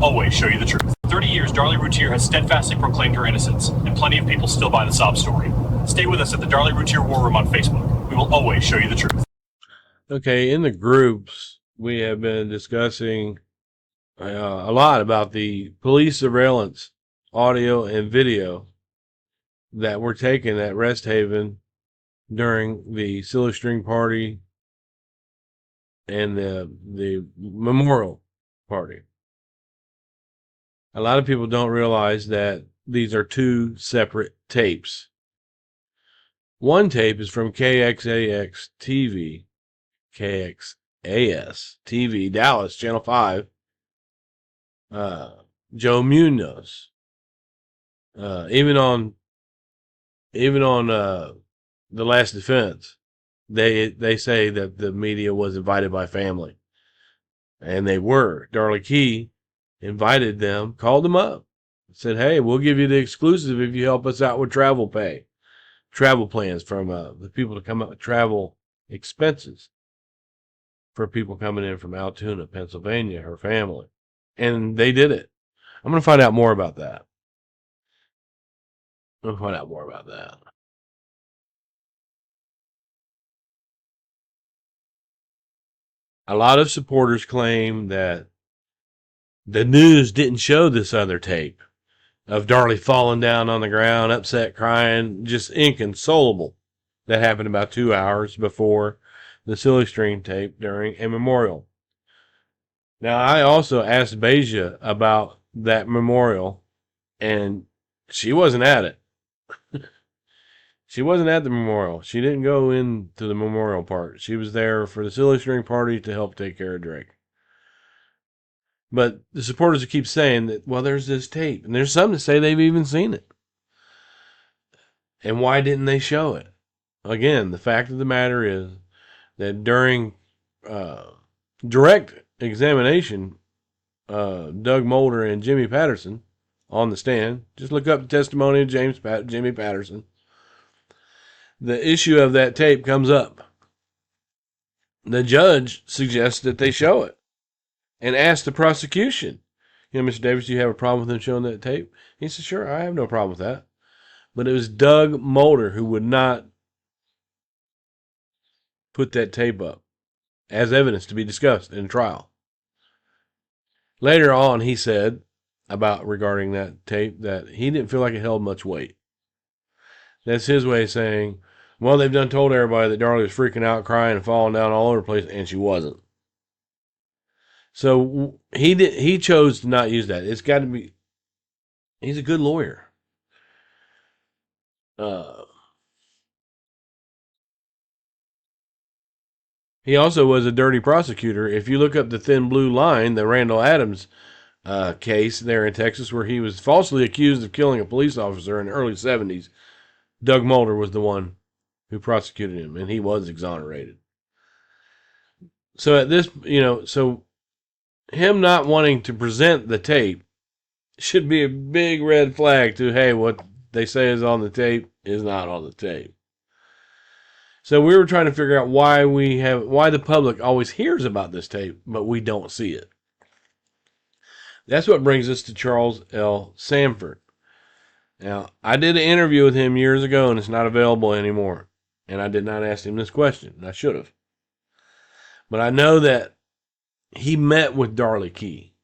will always show you the truth. For 30 years, Darlie Routier has steadfastly proclaimed her innocence, and plenty of people still buy the sob story. Stay with us at the Darlie Routier War Room on Facebook. We will always show you the truth. Okay, in the groups, we have been discussing a lot about the police surveillance audio and video that were taken at Rest Haven during the Silly String Party and the memorial party. A lot of people don't realize that these are two separate tapes. One tape is from KXAX TV, KXAS TV, Dallas, Channel 5. Joe Munoz. Even on The Last Defense, they say that the media was invited by family, and they were. Darlie Key invited them, called them up, said, "Hey, we'll give you the exclusive if you help us out with travel plans from the people to come up with travel expenses for people coming in from Altoona, Pennsylvania, her family," and they did it. I'm going to find out more about that. A lot of supporters claim that the news didn't show this other tape of Darlie falling down on the ground, upset, crying, just inconsolable. That happened about 2 hours before the Silly String tape during a memorial. Now, I also asked Beja about that memorial, and she wasn't at it. She wasn't at the memorial. She didn't go into the memorial part. She was there for the Silly String Party to help take care of Drake. But the supporters keep saying that, well, there's this tape. And there's some that say they've even seen it. And why didn't they show it? Again, the fact of the matter is that during direct examination, Doug Mulder and Jimmy Patterson on the stand, just look up the testimony of Jimmy Patterson, the issue of that tape comes up. The judge suggests that they show it and asks the prosecution, Mr. Davis, do you have a problem with them showing that tape? He said, sure, I have no problem with that. But it was Doug Mulder who would not put that tape up as evidence to be discussed in trial. Later on, he said regarding that tape that he didn't feel like it held much weight. That's his way of saying, well, they've done told everybody that Darlie was freaking out, crying, and falling down all over the place, and she wasn't. So he chose to not use that. It's got to be. He's a good lawyer. He also was a dirty prosecutor. If you look up the Thin Blue Line, the Randall Adams case there in Texas, where he was falsely accused of killing a police officer in the early 70s, Doug Mulder was the one who prosecuted him, and he was exonerated. So at this, so him not wanting to present the tape should be a big red flag to, hey, what they say is on the tape is not on the tape. So we were trying to figure out why the public always hears about this tape, but we don't see it. That's what brings us to Charles L. Samford. Now, I did an interview with him years ago, and it's not available anymore. And I did not ask him this question, and I should have. But I know that he met with Darlie Key.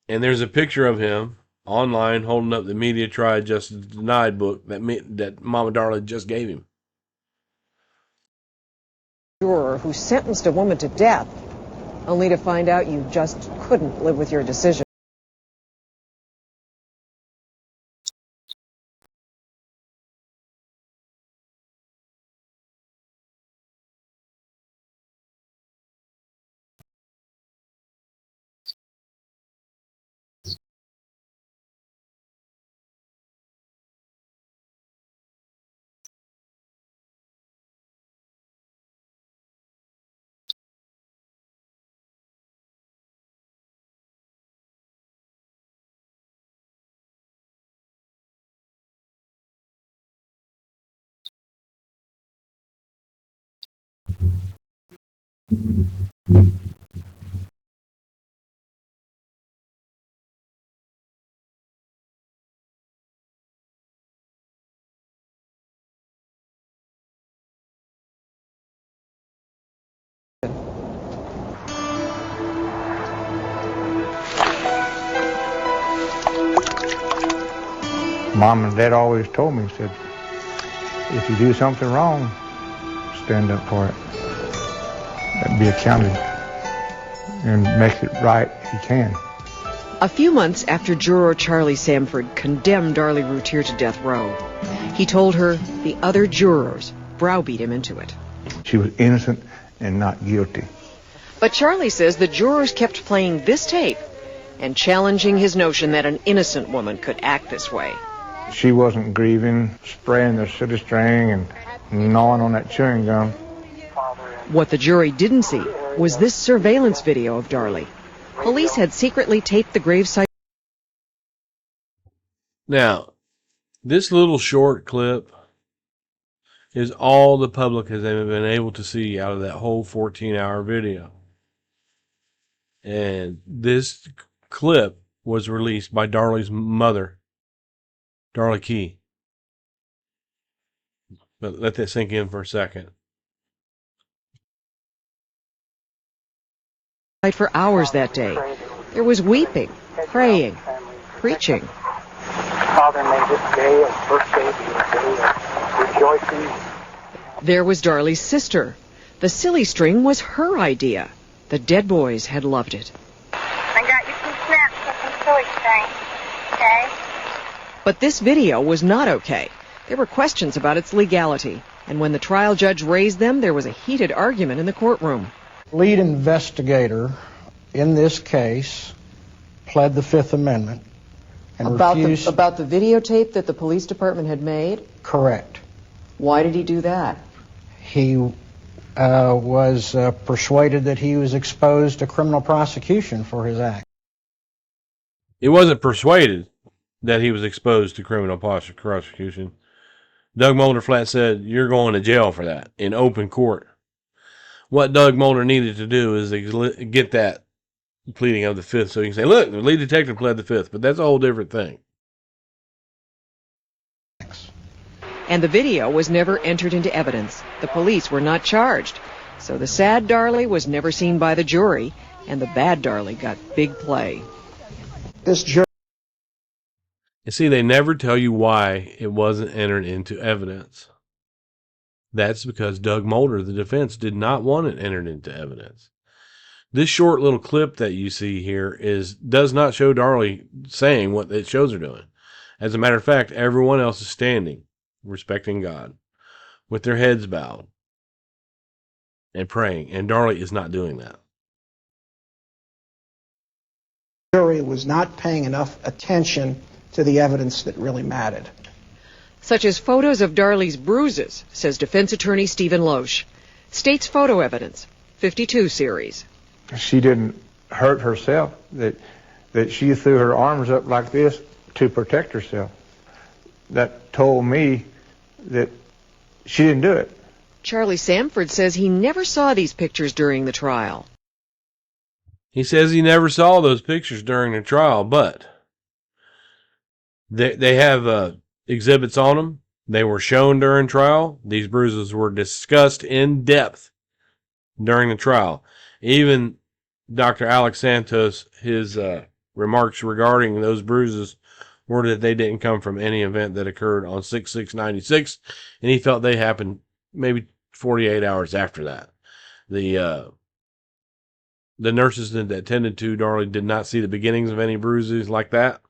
And there's a picture of him online holding up the Media Tried, Justice Denied book that Mama Darlie just gave him. Juror who sentenced a woman to death, only to find out you just couldn't live with your decision. Mom and Dad always told me, said, if you do something wrong, stand up for it. And be accounted and make it right if you can. A few months after juror Charlie Samford condemned Darlie Routier to death row, he told her the other jurors browbeat him into it. She was innocent and not guilty. But Charlie says the jurors kept playing this tape and challenging his notion that an innocent woman could act this way. She wasn't grieving, spraying the city string and gnawing on that chewing gum. What the jury didn't see was this surveillance video of Darlie. Police had secretly taped the gravesite. Now, this little short clip is all the public has been able to see out of that whole 14-hour video. And this clip was released by Darlie's mother, Darlie Key. But let that sink in for a second. For hours that day. There was weeping, praying, preaching. Father, may this day of birthday be a day of rejoicing. There was Darlie's sister. The silly string was her idea. The dead boys had loved it. I got you some snaps with some silly string, okay? But this video was not okay. There were questions about its legality. And when the trial judge raised them, there was a heated argument in the courtroom. Lead investigator in this case pled the Fifth Amendment and refused... About the videotape that the police department had made? Correct. Why did he do that? He was persuaded that he was exposed to criminal prosecution for his act. He wasn't persuaded that he was exposed to criminal prosecution. Doug Mulderflat said, "You're going to jail for that," in open court. What Doug Mulder needed to do is get that pleading of the Fifth so he can say, look, the lead detective pled the Fifth, but that's a whole different thing. And the video was never entered into evidence. The police were not charged. So the sad Darlie was never seen by the jury, and the bad Darlie got big play. This jury... You see, they never tell you why it wasn't entered into evidence. That's because Doug Mulder, the defense, did not want it entered into evidence. This short little clip that you see here does not show Darlie saying what it shows her doing. As a matter of fact, everyone else is standing, respecting God, with their heads bowed and praying, and Darlie is not doing that. The jury was not paying enough attention to the evidence that really mattered. Such as photos of Darlie's bruises, says defense attorney Stephen Loesch. State's photo evidence, 52 series. She didn't hurt herself, that she threw her arms up like this to protect herself. That told me that she didn't do it. Charlie Samford says he never saw these pictures during the trial. He says he never saw those pictures during the trial, but they have exhibits on them. They were shown during trial. These bruises were discussed in depth during the trial. Even Dr. Alex Santos, his remarks regarding those bruises were that they didn't come from any event that occurred on 6/6/96, and he felt they happened maybe 48 hours after that. The nurses that attended to Darlie did not see the beginnings of any bruises like that,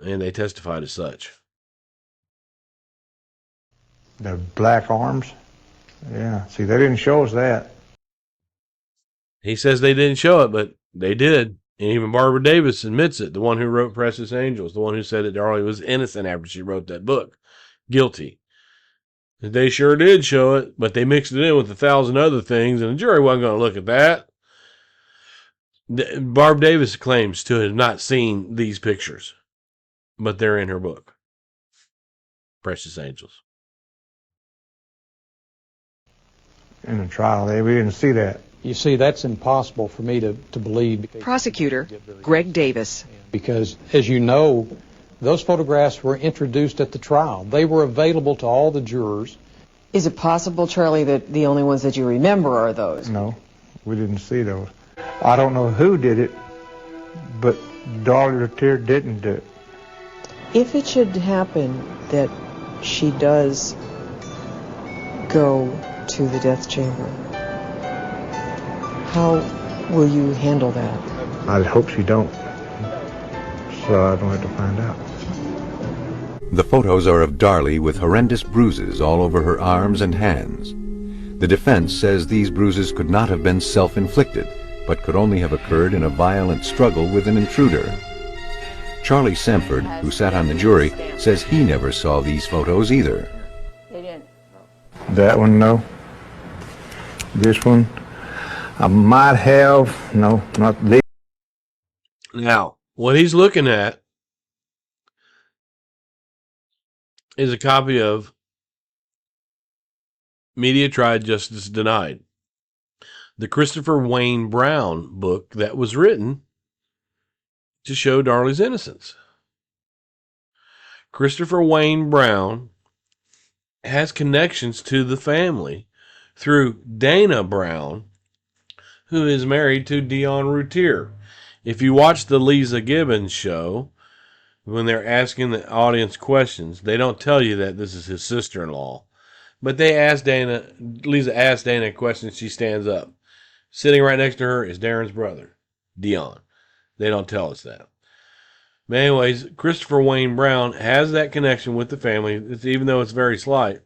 and they testified as such. The black arms? Yeah, see, they didn't show us that. He says they didn't show it, but they did. And even Barbara Davis admits it, the one who wrote Precious Angels, the one who said that Darlie was innocent after she wrote that book. Guilty. They sure did show it, but they mixed it in with 1,000 other things, and the jury wasn't going to look at that. Barb Davis claims to have not seen these pictures, but they're in her book, Precious Angels. In the trial, we didn't see that. You see, that's impossible for me to believe. Prosecutor Greg Davis. Because, as you know, those photographs were introduced at the trial. They were available to all the jurors. Is it possible, Charlie, that the only ones that you remember are those? No, we didn't see those. I don't know who did it, but Darlie Routier didn't do it. If it should happen that she does go to the death chamber, how will you handle that? I hope she don't, so I don't have to find out. The photos are of Darlie with horrendous bruises all over her arms and hands. The defense says these bruises could not have been self-inflicted, but could only have occurred in a violent struggle with an intruder. Charlie Samford, who sat on the jury, says he never saw these photos either. They didn't. That one, no. This one, I might have, no, not these. Now, what he's looking at is a copy of Media Tried, Justice Denied, the Christopher Wayne Brown book that was written to show Darlie's innocence. Christopher Wayne Brown has connections to the family through Dana Brown, who is married to Dion Routier. If you watch the Lisa Gibbons show, when they're asking the audience questions, they don't tell you that this is his sister-in-law. But they ask Dana, Lisa asks Dana a question, she stands up. Sitting right next to her is Darren's brother, Dion. They don't tell us that. But anyways, Christopher Wayne Brown has that connection with the family, even though it's very slight.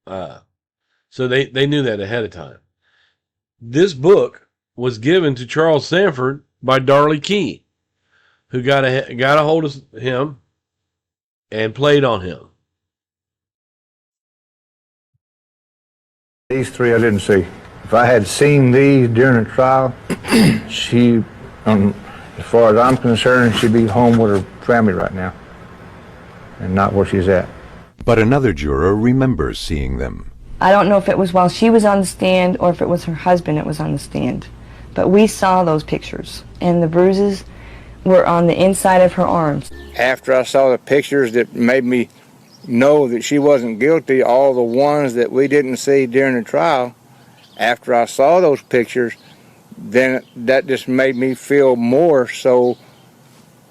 So they knew that ahead of time. This book was given to Charles Samford by Darlie Key, who got a hold of him and played on him. These three I didn't see. If I had seen these during the trial, she, as far as I'm concerned, she'd be home with her family right now and not where she's at. But another juror remembers seeing them. I don't know if it was while she was on the stand or if it was her husband that was on the stand. But we saw those pictures, and the bruises were on the inside of her arms. After I saw the pictures that made me know that she wasn't guilty, all the ones that we didn't see during the trial, after I saw those pictures, then that just made me feel more so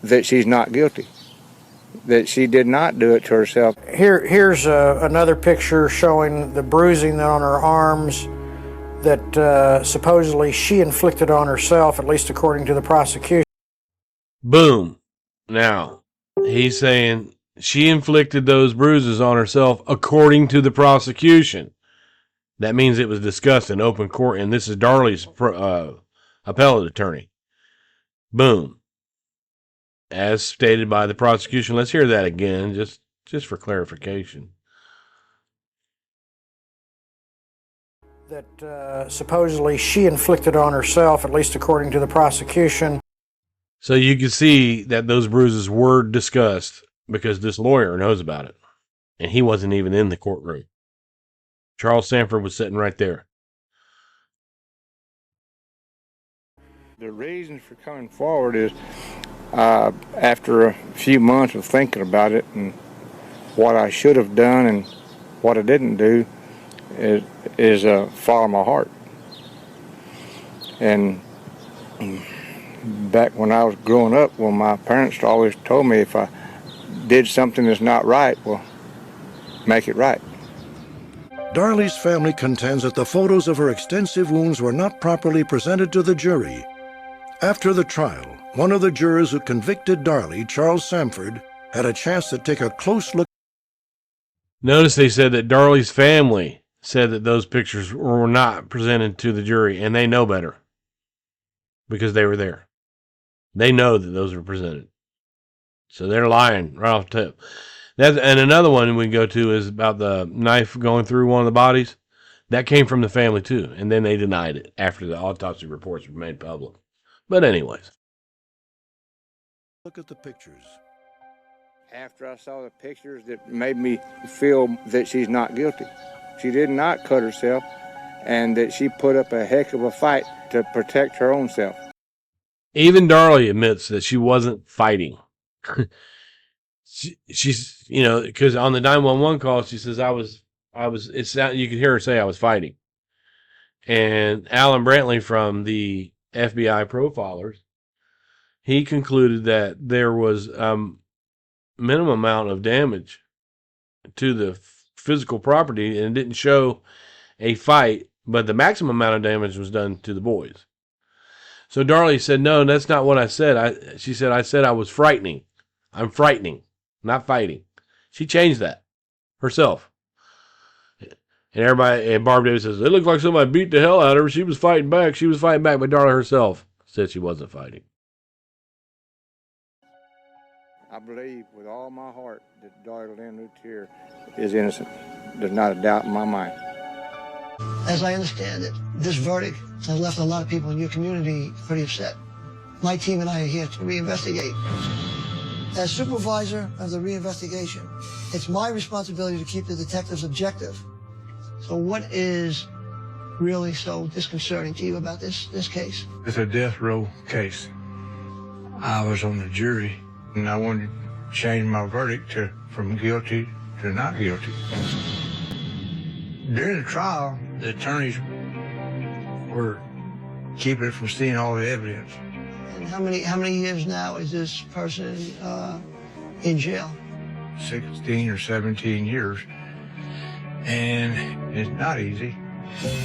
that she's not guilty, that she did not do it to herself. Here's another picture showing the bruising on her arms that supposedly she inflicted on herself, at least according to the prosecution. Boom. Now, he's saying she inflicted those bruises on herself according to the prosecution. That means it was discussed in open court, and this is Darlie's appellate attorney. Boom. As stated by the prosecution. Let's hear that again, just for clarification. That supposedly she inflicted on herself, at least according to the prosecution. So you can see that those bruises were discussed because this lawyer knows about it. And he wasn't even in the courtroom. Charles Samford was sitting right there. The reason for coming forward is after a few months of thinking about it and what I should have done and what I didn't do is follow my heart. And back when I was growing up, well, my parents always told me if I did something that's not right, well, make it right. Darlie's family contends that the photos of her extensive wounds were not properly presented to the jury. After the trial, one of the jurors who convicted Darlie, Charles Samford, had a chance to take a close look. Notice they said that Darlie's family said that those pictures were not presented to the jury, and they know better because they were there. They know that those were presented. So they're lying right off the tip. And another one we can go to is about the knife going through one of the bodies. That came from the family too, and then they denied it after the autopsy reports were made public. But anyways. Look at the pictures. After I saw the pictures that made me feel that she's not guilty. She did not cut herself, and that she put up a heck of a fight to protect her own self. Even Darlie admits that she wasn't fighting. She's, because on the 911 call, she says, you could hear her say I was fighting. And Alan Brantley from the FBI profilers, he concluded that there was minimum amount of damage to the physical property, and it didn't show a fight, but the maximum amount of damage was done to the boys. So Darlie said, "No, that's not what I said. She said, I said I was frightening. I'm frightening, not fighting." She changed that herself. And everybody, and Barb Davis says, "It looked like somebody beat the hell out of her. She was fighting back. She was fighting back," but Darlie herself said she wasn't fighting. I believe with all my heart that Darlie Routier is innocent. There's not a doubt in my mind. As I understand it, this verdict has left a lot of people in your community pretty upset. My team and I are here to reinvestigate. As supervisor of the reinvestigation, it's my responsibility to keep the detectives objective. So what is really so disconcerting to you about this case? It's a death row case. I was on the jury, and I wanted to change my verdict from guilty to not guilty. During the trial, the attorneys were keeping it from seeing all the evidence. And how many years now is this person in jail? 16 or 17 years. And it's not easy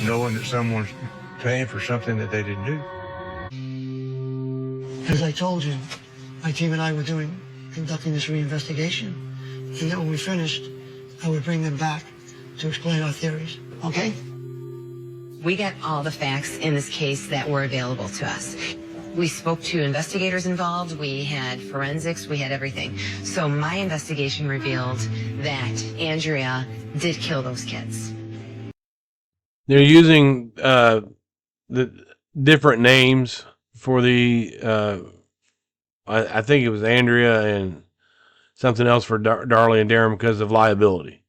knowing that someone's paying for something that they didn't do. As I told you, my team and I were conducting this reinvestigation, and then when we finished, I would bring them back to explain our theories, okay? We got all the facts in this case that were available to us. We spoke to investigators involved, we had forensics, we had everything. So my investigation revealed that Andrea did kill those kids. They're using the different names for the, I think it was Andrea and something else for Darlie and Darren because of liability.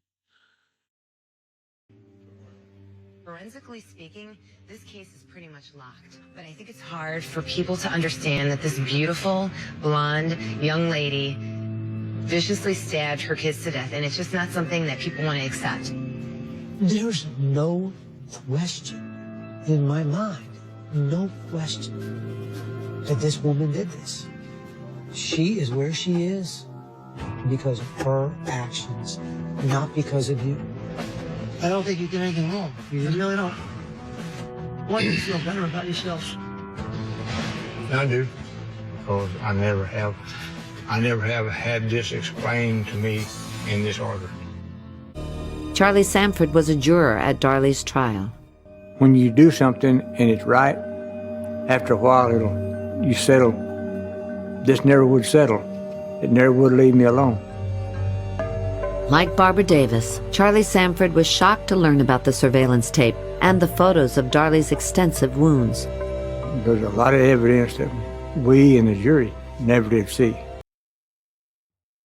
Forensically speaking, this case is pretty much locked. But I think it's hard for people to understand that this beautiful, blonde, young lady viciously stabbed her kids to death. And it's just not something that people want to accept. There's no question in my mind, no question that this woman did this. She is where she is because of her actions, not because of you. I don't think you did anything wrong. You really don't. Why do you feel better about yourself? I do, because I never have had this explained to me in this order. Charlie Samford was a juror at Darlie's trial. When you do something and it's right, after a while you settle. This never would settle. It never would leave me alone. Like Barbara Davis, Charlie Samford was shocked to learn about the surveillance tape and the photos of Darlie's extensive wounds. There's a lot of evidence that we and the jury never did see.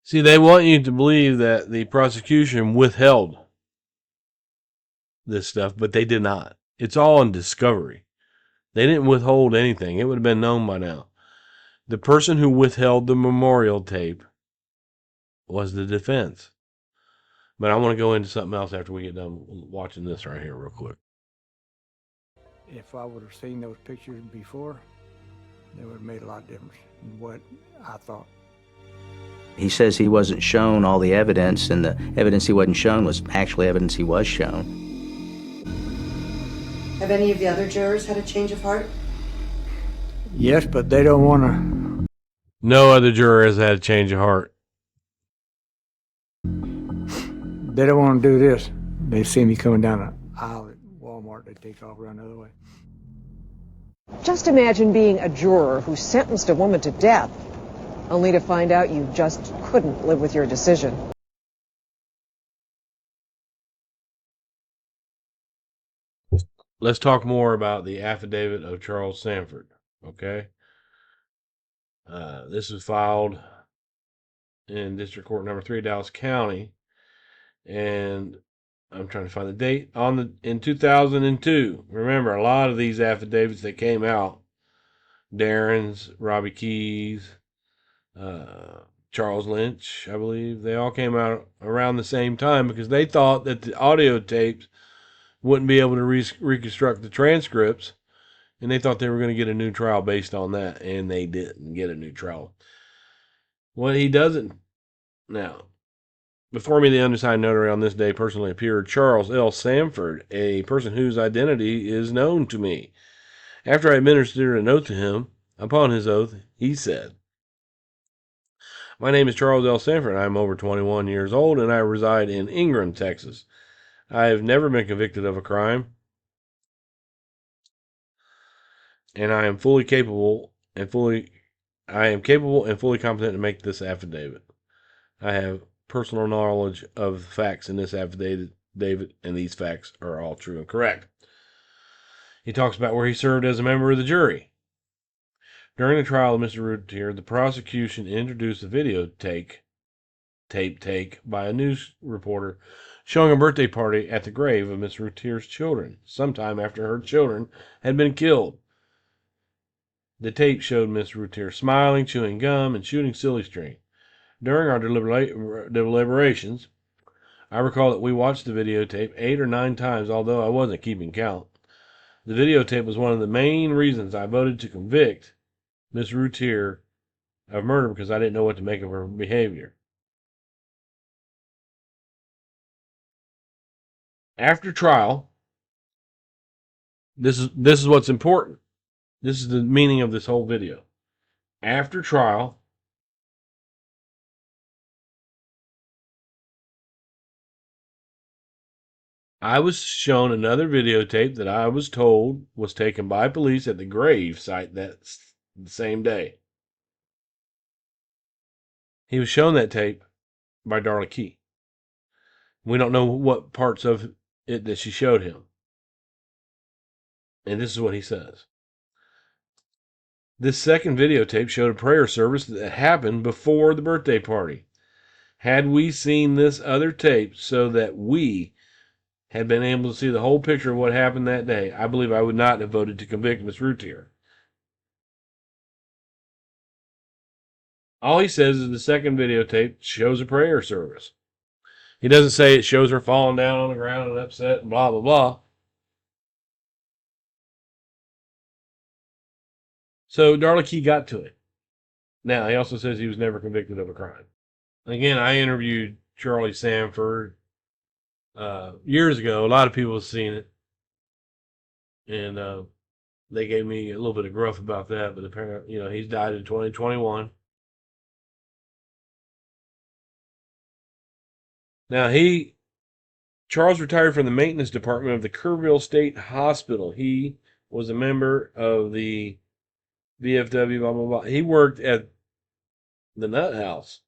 See, they want you to believe that the prosecution withheld this stuff, but they did not. It's all on discovery. They didn't withhold anything. It would have been known by now. The person who withheld the memorial tape was the defense. But I want to go into something else after we get done watching this right here real quick. If I would have seen those pictures before, it would have made a lot of difference in what I thought. He says he wasn't shown all the evidence, and the evidence he wasn't shown was actually evidence he was shown. Have any of the other jurors had a change of heart? Yes, but they don't want to. No other juror has had a change of heart. They don't want to do this. They see me coming down an aisle at Walmart. They take off around the other way. Just imagine being a juror who sentenced a woman to death, only to find out you just couldn't live with your decision. Let's talk more about the affidavit of Charles Samford, okay? This was filed in District Court number 3, Dallas County, and I'm trying to find the date in 2002. Remember, a lot of these affidavits that came out, Darren's, Robbie Keys, Charles Lynch, I believe, they all came out around the same time because they thought that the audio tapes wouldn't be able to reconstruct the transcripts, and they thought they were going to get a new trial based on that, and they didn't get a new trial. What he doesn't Now, before me, the undersigned notary on this day personally appeared Charles L. Samford, a person whose identity is known to me. After I administered an oath to him, upon his oath, he said, "My name is Charles L. Samford. I am over 21 years old, and I reside in Ingram, Texas. I have never been convicted of a crime, and I am capable and fully competent to make this affidavit. I have personal knowledge of the facts in this affidavit, and these facts are all true and correct." He talks about where he served as a member of the jury. During the trial of Mr. Routier, the prosecution introduced a videotape by a news reporter showing a birthday party at the grave of Miss Routier's children, sometime after her children had been killed. The tape showed Miss Routier smiling, chewing gum, and shooting silly string. During our deliberations, I recall that we watched the videotape 8 or 9 times, although I wasn't keeping count. The videotape was one of the main reasons I voted to convict Miss Routier of murder, because I didn't know what to make of her behavior. After trial, this is what's important. This is the meaning of this whole video. After trial, I was shown another videotape that I was told was taken by police at the grave site the same day. He was shown that tape by Darlie Key. We don't know what parts of it that she showed him. And this is what he says. This second videotape showed a prayer service that happened before the birthday party. Had we seen this other tape so that we had been able to see the whole picture of what happened that day, I believe I would not have voted to convict Miss Routier. All he says is the second videotape shows a prayer service. He doesn't say it shows her falling down on the ground and upset and blah, blah, blah. So Darlie Key got to it. Now, he also says he was never convicted of a crime. Again, I interviewed Charlie Samford years ago. A lot of people have seen it. And they gave me a little bit of gruff about that, but apparently, he's died in 2021. Now, Charles retired from the maintenance department of the Kerrville State Hospital. He was a member of the VFW, blah, blah, blah. He worked at the Nut House.